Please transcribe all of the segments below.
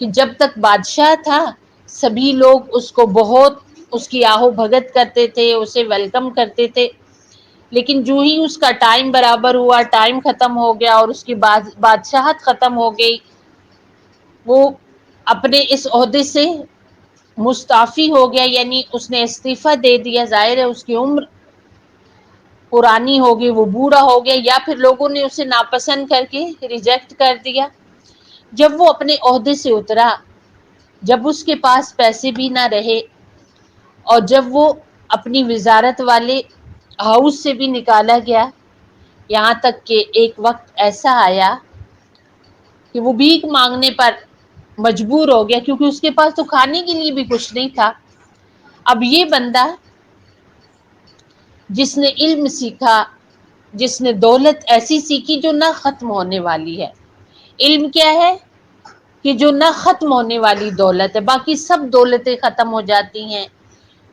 کہ جب تک بادشاہ تھا سبھی لوگ اس کو بہت اس کی آہو بھگت کرتے تھے، اسے ویلکم کرتے تھے، لیکن جو ہی اس کا ٹائم برابر ہوا، ٹائم ختم ہو گیا اور اس کی بادشاہت ختم ہو گئی، وہ اپنے اس عہدے سے مستعفی ہو گیا، یعنی اس نے استعفیٰ دے دیا۔ ظاہر ہے اس کی عمر پرانی ہو گئی، وہ بوڑھا ہو گیا، یا پھر لوگوں نے اسے ناپسند کر کے ریجیکٹ کر دیا۔ جب وہ اپنے عہدے سے اترا، جب اس کے پاس پیسے بھی نہ رہے، اور جب وہ اپنی وزارت والے ہاؤس سے بھی نکالا گیا، یہاں تک کہ ایک وقت ایسا آیا کہ وہ بھیک مانگنے پر مجبور ہو گیا، کیونکہ اس کے پاس تو کھانے کے لیے بھی کچھ نہیں تھا۔ اب یہ بندہ جس نے علم سیکھا، جس نے دولت ایسی سیکھی جو نہ ختم ہونے والی ہے۔ علم کیا ہے کہ جو نہ ختم ہونے والی دولت ہے، باقی سب دولتیں ختم ہو جاتی ہیں،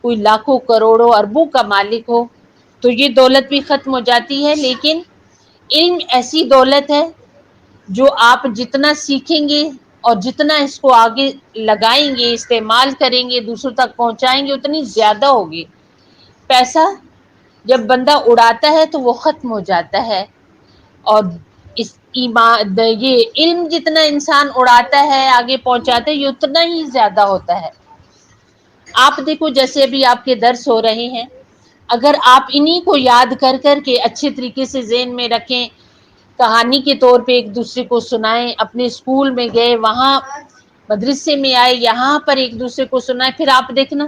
کوئی لاکھوں کروڑوں اربوں کا مالک ہو تو یہ دولت بھی ختم ہو جاتی ہے، لیکن علم ایسی دولت ہے جو آپ جتنا سیکھیں گے اور جتنا اس کو آگے لگائیں گے، استعمال کریں گے، دوسروں تک پہنچائیں گے، اتنی زیادہ ہوگی۔ پیسہ جب بندہ اڑاتا ہے تو وہ ختم ہو جاتا ہے، اور یہ علم جتنا انسان اڑاتا ہے، آگے پہنچاتا ہے، یہ اتنا ہی زیادہ ہوتا ہے۔ آپ دیکھو جیسے ابھی آپ کے درس ہو رہے ہیں، اگر آپ انہی کو یاد کر کر کے اچھے طریقے سے ذہن میں رکھیں، کہانی کے طور پہ ایک دوسرے کو سنائیں، اپنے اسکول میں گئے، وہاں مدرسے میں آئے، یہاں پر ایک دوسرے کو سنائیں، پھر آپ دیکھنا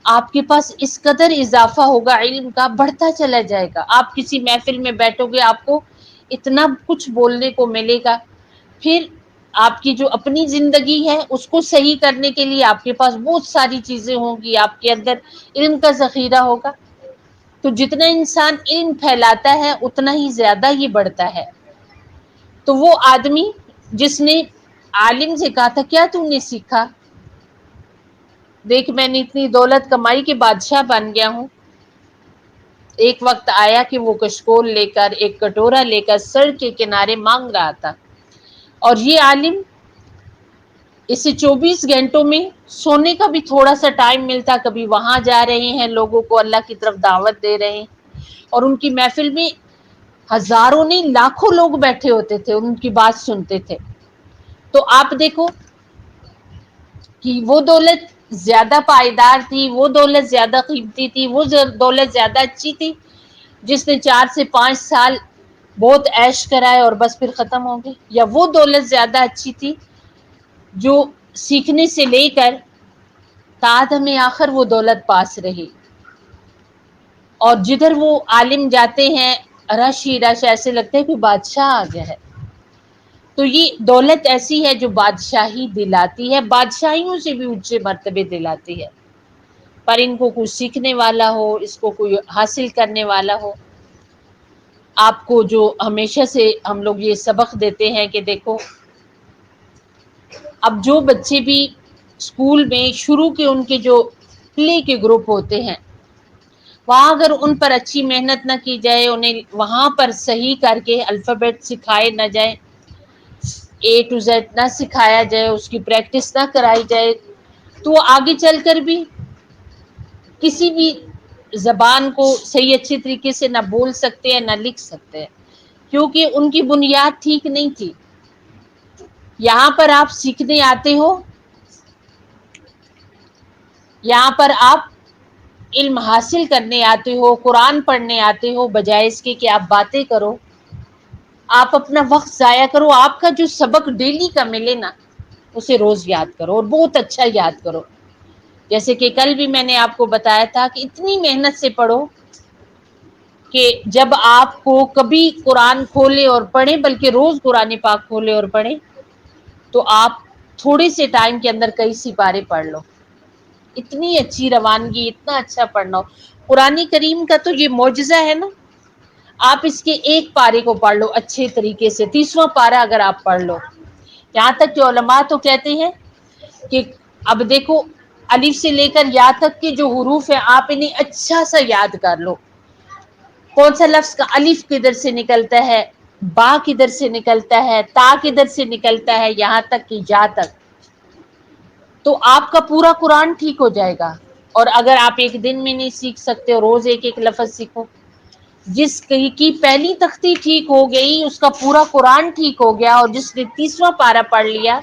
آپ کے پاس اس قدر اضافہ ہوگا علم کا، بڑھتا چلا جائے گا۔ آپ کسی محفل میں بیٹھو گے، آپ کو اتنا کچھ بولنے کو ملے گا، پھر آپ کی جو اپنی زندگی ہے اس کو صحیح کرنے کے لیے آپ کے پاس بہت ساری چیزیں ہوں گی، آپ کے اندر علم کا ذخیرہ ہوگا۔ تو جتنا انسان علم پھیلاتا ہے اتنا ہی زیادہ یہ بڑھتا ہے۔ تو وہ آدمی جس نے عالم سے کہا تھا کیا تم نے سیکھا؟ دیکھ میں نے اتنی دولت کمائی کہ بادشاہ بن گیا ہوں۔ ایک وقت آیا کہ وہ کشکول لے کر، ایک کٹورا لے کر سڑک کے کنارے مانگ رہا تھا، اور یہ عالم اسے 24 گھنٹوں میں سونے کا بھی تھوڑا سا ٹائم ملتا، کبھی وہاں جا رہے ہیں، لوگوں کو اللہ کی طرف دعوت دے رہے ہیں، اور ان کی محفل میں ہزاروں نہیں لاکھوں لوگ بیٹھے ہوتے تھے، ان کی بات سنتے تھے۔ تو آپ دیکھو کہ وہ دولت زیادہ پائیدار تھی، وہ دولت زیادہ قیمتی تھی، وہ دولت زیادہ اچھی تھی جس نے 4 سے 5 سال بہت عیش کرائے اور بس پھر ختم ہو گئی، یا وہ دولت زیادہ اچھی تھی جو سیکھنے سے لے کر تادم آخر وہ دولت پاس رہی۔ اور جدھر وہ عالم جاتے ہیں رش ہی رش، ایسے لگتا ہے کہ بادشاہ آ گیا ہے۔ تو یہ دولت ایسی ہے جو بادشاہی دلاتی ہے، بادشاہیوں سے بھی اونچے مرتبے دلاتی ہے، پر ان کو کوئی سیکھنے والا ہو، اس کو کوئی حاصل کرنے والا ہو۔ آپ کو جو ہمیشہ سے ہم لوگ یہ سبق دیتے ہیں کہ دیکھو اب جو بچے بھی اسکول میں شروع کے ان کے جو پلے کے گروپ ہوتے ہیں، وہاں اگر ان پر اچھی محنت نہ کی جائے، انہیں وہاں پر صحیح کر کے الفابیٹ سکھائے نہ جائے، A to Z نہ سکھایا جائے، اس کی پریکٹس نہ کرائی جائے، تو وہ آگے چل کر بھی کسی بھی زبان کو صحیح اچھے طریقے سے نہ بول سکتے ہیں نہ لکھ سکتے ہیں، کیونکہ ان کی بنیاد ٹھیک نہیں تھی۔ یہاں پر آپ سیکھنے آتے ہو، یہاں پر آپ علم حاصل کرنے آتے ہو، قرآن پڑھنے آتے ہو، بجائے اس کے کہ آپ باتیں کرو، آپ اپنا وقت ضائع کرو، آپ کا جو سبق ڈیلی کا ملے نا اسے روز یاد کرو، اور بہت اچھا یاد کرو۔ جیسے کہ کل بھی میں نے آپ کو بتایا تھا کہ اتنی محنت سے پڑھو کہ جب آپ کو کبھی قرآن کھولے اور پڑھیں، بلکہ روز قرآن پاک کھولے اور پڑھیں، تو آپ تھوڑے سے ٹائم کے اندر کئی سپارے پڑھ لو۔ اتنی اچھی روانگی، اتنا اچھا پڑھنا ہو۔ قرآن کریم کا تو یہ معجزہ ہے نا، آپ اس کے ایک پارے کو پڑھ لو اچھے طریقے سے، 30واں پارہ اگر آپ پڑھ لو، یہاں تک کہ علماء تو کہتے ہیں کہ اب دیکھو الف سے لے کر یا تک کے جو حروف ہیں آپ انہیں اچھا سا یاد کر لو، کون سا لفظ کا الف کدھر سے نکلتا ہے، با کدھر سے نکلتا ہے، تا کدھر سے نکلتا ہے، یہاں تک کہ جا تک، تو آپ کا پورا قرآن ٹھیک ہو جائے گا۔ اور اگر آپ ایک دن میں نہیں سیکھ سکتے، روز ایک ایک لفظ سیکھو، جس کی پہلی تختی ٹھیک ہو گئی اس کا پورا قرآن ٹھیک ہو گیا، اور جس نے 30واں پارہ پڑھ لیا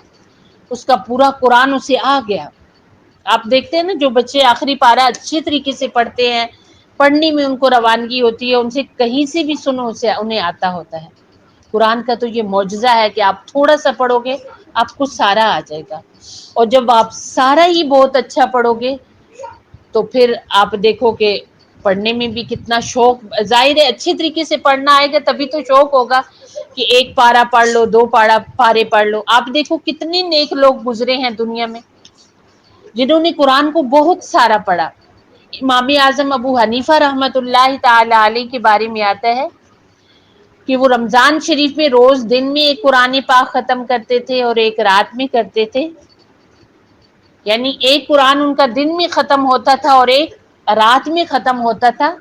اس کا پورا قرآن اسے آ گیا۔ آپ دیکھتے ہیں نا جو بچے آخری پارہ اچھے طریقے سے پڑھتے ہیں، پڑھنے میں ان کو روانگی ہوتی ہے، ان سے کہیں سے بھی سنو اسے انہیں آتا ہوتا ہے۔ قرآن کا تو یہ معجزہ ہے کہ آپ تھوڑا سا پڑھو گے آپ کو سارا آ جائے گا، اور جب آپ سارا ہی بہت اچھا پڑھو گے تو پھر آپ دیکھو کہ پڑھنے میں بھی کتنا شوق، ظاہر ہے اچھے طریقے سے پڑھنا آئے گا تبھی تو شوق ہوگا کہ ایک پارہ پڑھ لو، دو پارے پڑھ لو۔ آپ دیکھو کتنے نیک لوگ گزرے ہیں دنیا میں جنہوں نے قرآن کو بہت سارا پڑھا۔ امام اعظم ابو حنیفہ رحمۃ اللہ تعالی علیہ کے بارے میں آتا ہے کہ وہ رمضان شریف میں روز دن میں ایک قرآن پاک ختم کرتے تھے اور ایک رات میں کرتے تھے، یعنی ایک قرآن ان کا دن میں ختم ہوتا تھا اور ایک رات میں ختم ہوتا تھا،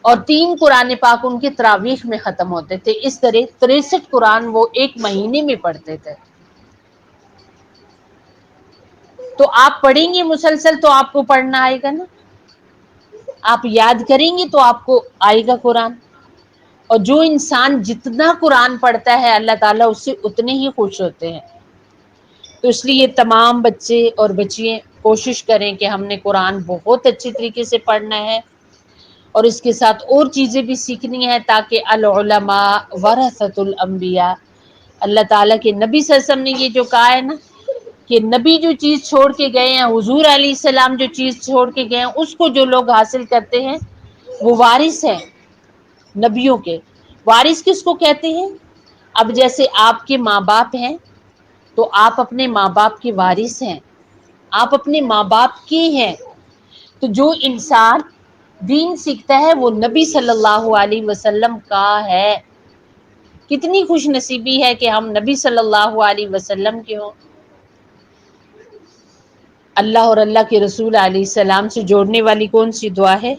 اور 3 قرآن پاک ان کے تراویح میں ختم ہوتے تھے۔ اس طرح 63 قرآن وہ ایک مہینے میں پڑھتے تھے۔ تو آپ پڑھیں گے مسلسل تو آپ کو پڑھنا آئے گا نا، آپ یاد کریں گے تو آپ کو آئے گا قرآن۔ اور جو انسان جتنا قرآن پڑھتا ہے اللہ تعالیٰ اس سے اتنے ہی خوش ہوتے ہیں۔ تو اس لیے تمام بچے اور بچیاں کوشش کریں کہ ہم نے قرآن بہت اچھے طریقے سے پڑھنا ہے، اور اس کے ساتھ اور چیزیں بھی سیکھنی ہے، تاکہ العلماء ورثۃ الانبیاء، اللہ تعالیٰ کے نبی صلی اللہ علیہ وسلم نے یہ جو کہا ہے نا کہ نبی جو چیز چھوڑ کے گئے ہیں، حضور علیہ السلام جو چیز چھوڑ کے گئے ہیں، اس کو جو لوگ حاصل کرتے ہیں وہ وارث ہیں نبیوں کے۔ وارث کس کو کہتے ہیں؟ اب جیسے آپ کے ماں باپ ہیں تو آپ اپنے ماں باپ کے وارث ہیں، آپ اپنے ماں باپ کے ہیں۔ تو جو انسان دین سیکھتا ہے وہ نبی صلی اللہ علیہ وسلم کا ہے۔ کتنی خوش نصیبی ہے کہ ہم نبی صلی اللہ علیہ وسلم کے ہوں۔ اللہ اور اللہ کے رسول علیہ السلام سے جوڑنے والی کون سی دعا ہے؟